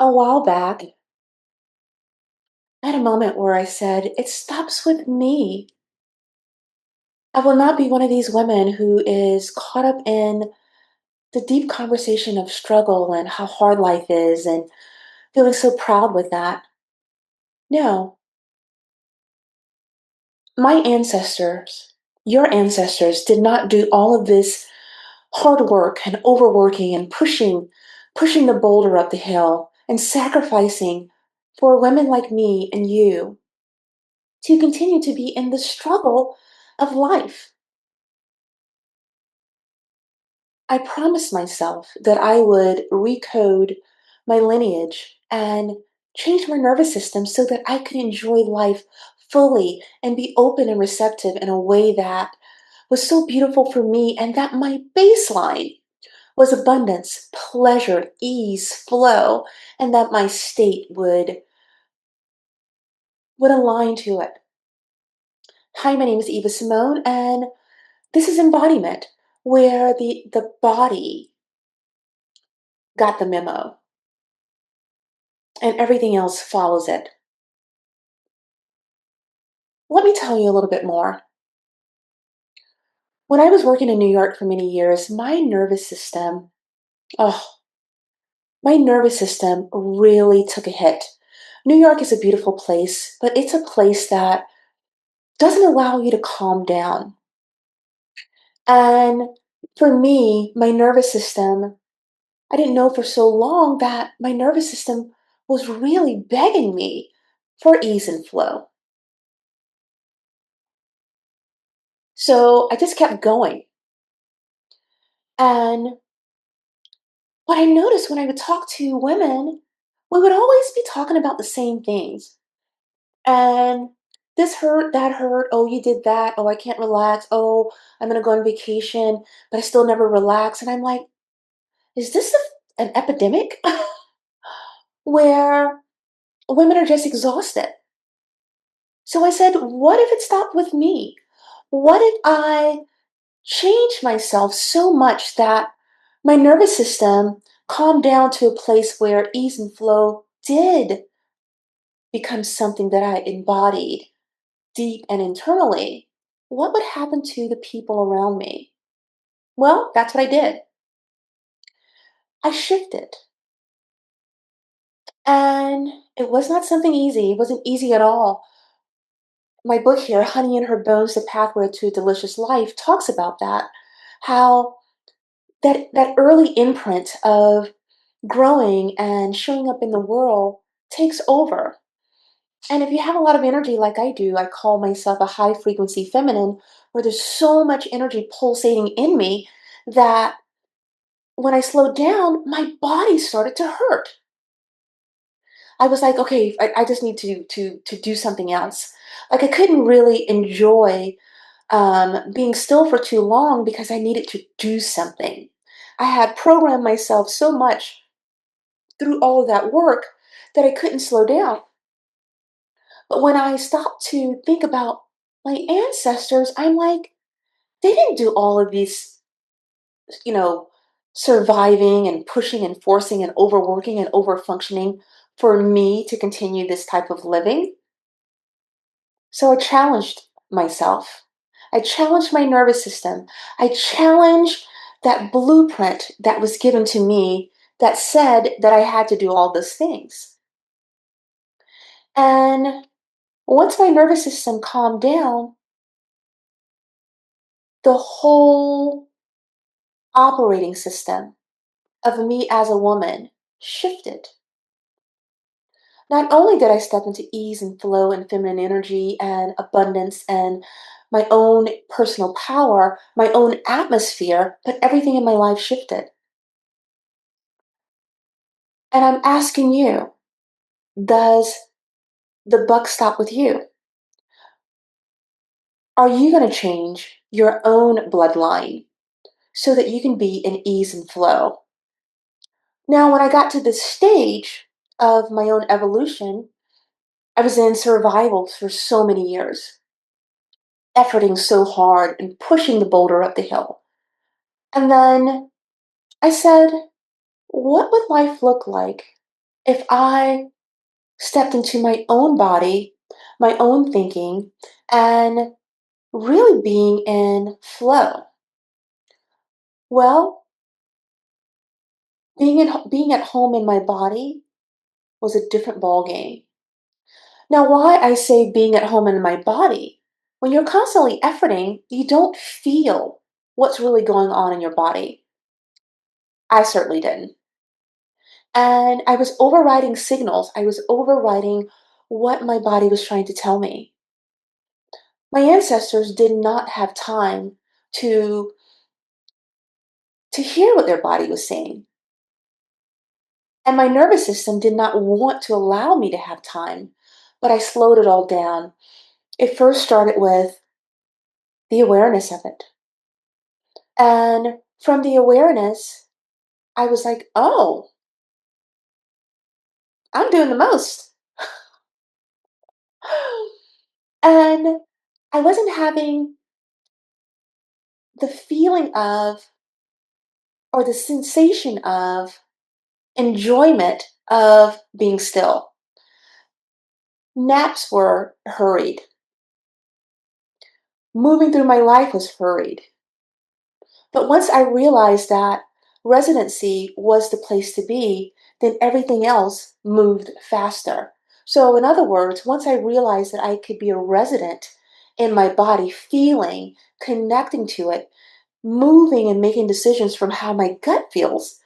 A while back, I had a moment where I said, it stops with me. I will not be one of these women who is caught up in the deep conversation of struggle and how hard life is and feeling so proud with that. No, my ancestors, your ancestors, did not do all of this hard work and overworking and pushing the boulder up the hill and sacrificing for women like me and you to continue to be in the struggle of life. I promised myself that I would recode my lineage and change my nervous system so that I could enjoy life fully and be open and receptive in a way that was so beautiful for me, and that my baseline was abundance, pleasure, ease, flow, and that my state would align to it. Hi, my name is Eva Simone, and this is Embodiment, where the body got the memo and everything else follows it. Let me tell you a little bit more. When I was working in New York for many years, oh, my nervous system really took a hit. New York is a beautiful place, but it's a place that doesn't allow you to calm down. And for me, my nervous system, I didn't know for so long that my nervous system was really begging me for ease and flow. So I just kept going. And what I noticed when I would talk to women, we would always be talking about the same things. And this hurt, that hurt. Oh, you did that. Oh, I can't relax. Oh, I'm going to go on vacation, but I still never relax. And I'm like, is this an epidemic where women are just exhausted? So I said, what if it stopped with me? What if I changed myself so much that my nervous system calmed down to a place where ease and flow did become something that I embodied deep and internally? What would happen to the people around me? Well, that's what I did. I shifted. And it was not something easy. It wasn't easy at all. My book here, Honey in Her Bones, The Pathway to a Delicious Life, talks about that. How that early imprint of growing and showing up in the world takes over. And if you have a lot of energy like I do, I call myself a high frequency feminine, where there's so much energy pulsating in me that when I slowed down, my body started to hurt. I was like, okay, I just need to do something else. Like I couldn't really enjoy being still for too long because I needed to do something. I had programmed myself so much through all of that work that I couldn't slow down. But when I stopped to think about my ancestors, I'm like, they didn't do all of these, you know, surviving and pushing and forcing and overworking and overfunctioning for me to continue this type of living. So I challenged myself. I challenged my nervous system. I challenged that blueprint that was given to me that said that I had to do all those things. And once my nervous system calmed down, the whole operating system of me as a woman shifted. Not only did I step into ease and flow and feminine energy and abundance and my own personal power, my own atmosphere, but everything in my life shifted. And I'm asking you, does the buck stop with you? Are you going to change your own bloodline so that you can be in ease and flow? Now, when I got to this stage of my own evolution, I was in survival for so many years, efforting so hard and pushing the boulder up the hill. And then I said, what would life look like if I stepped into my own body, my own thinking, and really being in flow. Well, being at home in my body was a different ball game. Now, why I say being at home in my body, when you're constantly efforting, you don't feel what's really going on in your body. I certainly didn't. And I was overriding signals. I was overriding what my body was trying to tell me. My ancestors did not have time to to hear what their body was saying. And my nervous system did not want to allow me to have time, but I slowed it all down. It first started with the awareness of it. And from the awareness, I was like, oh, I'm doing the most. And I wasn't having the feeling of, or the sensation of enjoyment of being still. Naps were hurried. Moving through my life was hurried. But once I realized that residency was the place to be, then everything else moved faster. So, in other words, once I realized that I could be a resident in my body, feeling, connecting to it, moving and making decisions from how my gut feels.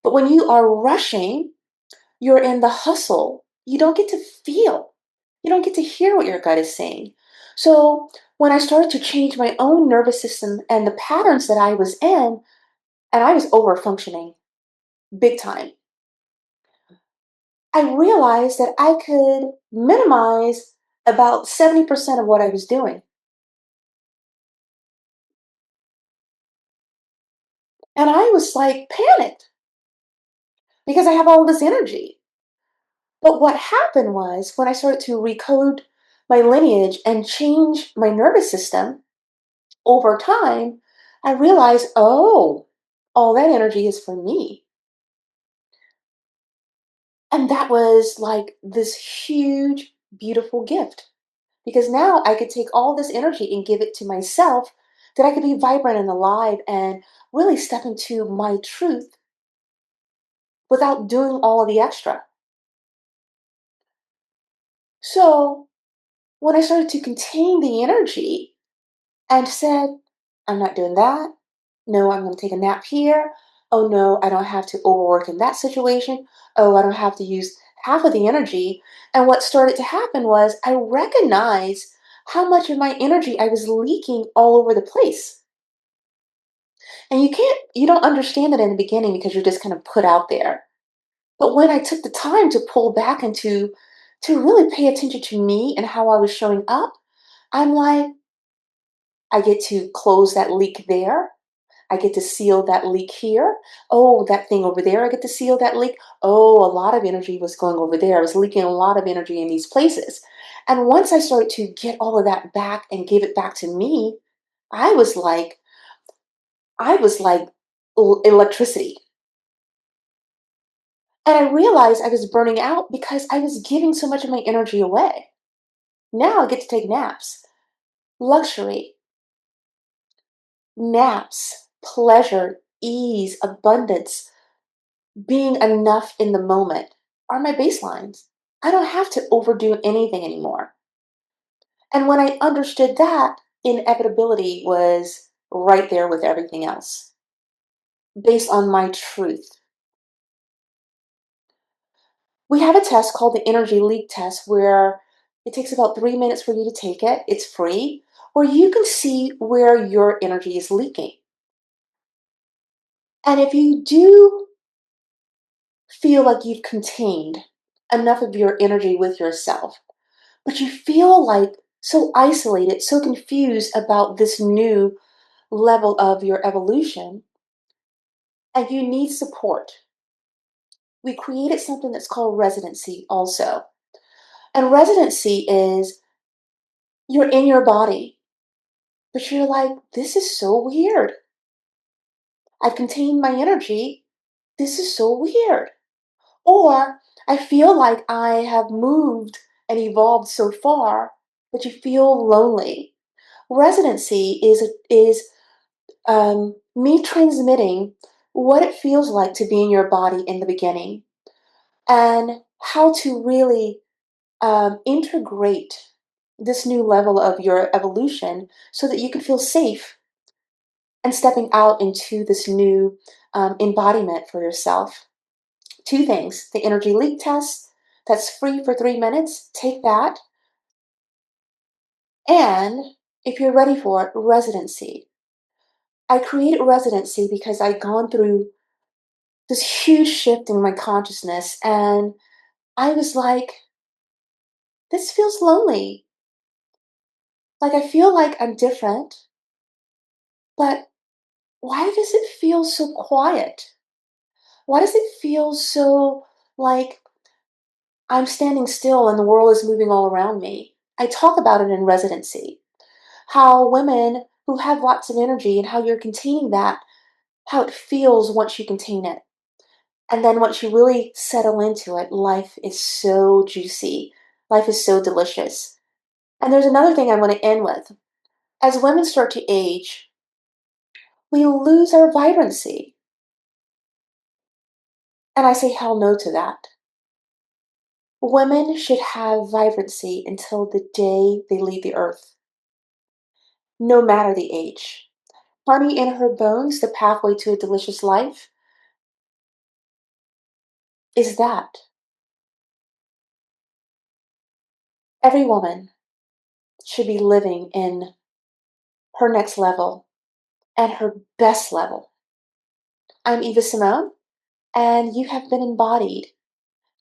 But when you are rushing, you're in the hustle. You don't get to feel. You don't get to hear what your gut is saying. So, when I started to change my own nervous system and the patterns that I was in, and I was over functioning big time, I realized that I could minimize about 70% of what I was doing. And I was like panicked because I have all this energy. But what happened was when I started to recode my lineage and change my nervous system over time, I realized, oh, all that energy is for me. And that was like this huge, beautiful gift. Because now I could take all this energy and give it to myself, that I could be vibrant and alive and really step into my truth without doing all of the extra. So when I started to contain the energy and said, I'm not doing that. No, I'm going to take a nap here. Oh, no, I don't have to overwork in that situation. Oh, I don't have to use half of the energy. And what started to happen was I recognized how much of my energy I was leaking all over the place. And you don't understand it in the beginning because you're just kind of put out there. But when I took the time to pull back and to really pay attention to me and how I was showing up, I'm like, I get to close that leak there. I get to seal that leak here. Oh, that thing over there, I get to seal that leak. Oh, a lot of energy was going over there. I was leaking a lot of energy in these places. And once I started to get all of that back and give it back to me, I was like, I was like electricity. And I realized I was burning out because I was giving so much of my energy away. Now I get to take naps. Luxury, naps, pleasure, ease, abundance, being enough in the moment are my baselines. I don't have to overdo anything anymore. And when I understood that, inevitability was right there with everything else based on my truth. We have a test called the energy leak test where it takes about 3 minutes for you to take it. It's free, where you can see where your energy is leaking. And if you do feel like you've contained enough of your energy with yourself, but you feel like so isolated, so confused about this new level of your evolution, and you need support, we created something that's called residency also. And residency is you're in your body, but you're like, this is so weird. I've contained my energy. This is so weird. Or I feel like I have moved and evolved so far, but you feel lonely. Residency is me transmitting what it feels like to be in your body in the beginning and how to really integrate this new level of your evolution so that you can feel safe and stepping out into this new embodiment for yourself. Two things: the energy leak test, that's free for 3 minutes. Take that. And if you're ready for it, residency. I created residency because I'd gone through this huge shift in my consciousness, and I was like, this feels lonely. Like, I feel like I'm different, but why does it feel so quiet? Why does it feel so like I'm standing still and the world is moving all around me? I talk about it in residency. How women who have lots of energy and how you're containing that, how it feels once you contain it. And then once you really settle into it, life is so juicy. Life is so delicious. And there's another thing I want to end with. As women start to age, we lose our vibrancy. And I say hell no to that. Women should have vibrancy until the day they leave the earth, no matter the age. Honey in her bones, the pathway to a delicious life, is that. Every woman should be living in her next level and her best level. I'm Eva Simone, and you have been embodied.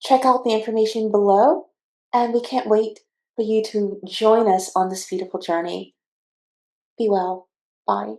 Check out the information below, and we can't wait for you to join us on this beautiful journey. Be well. Bye.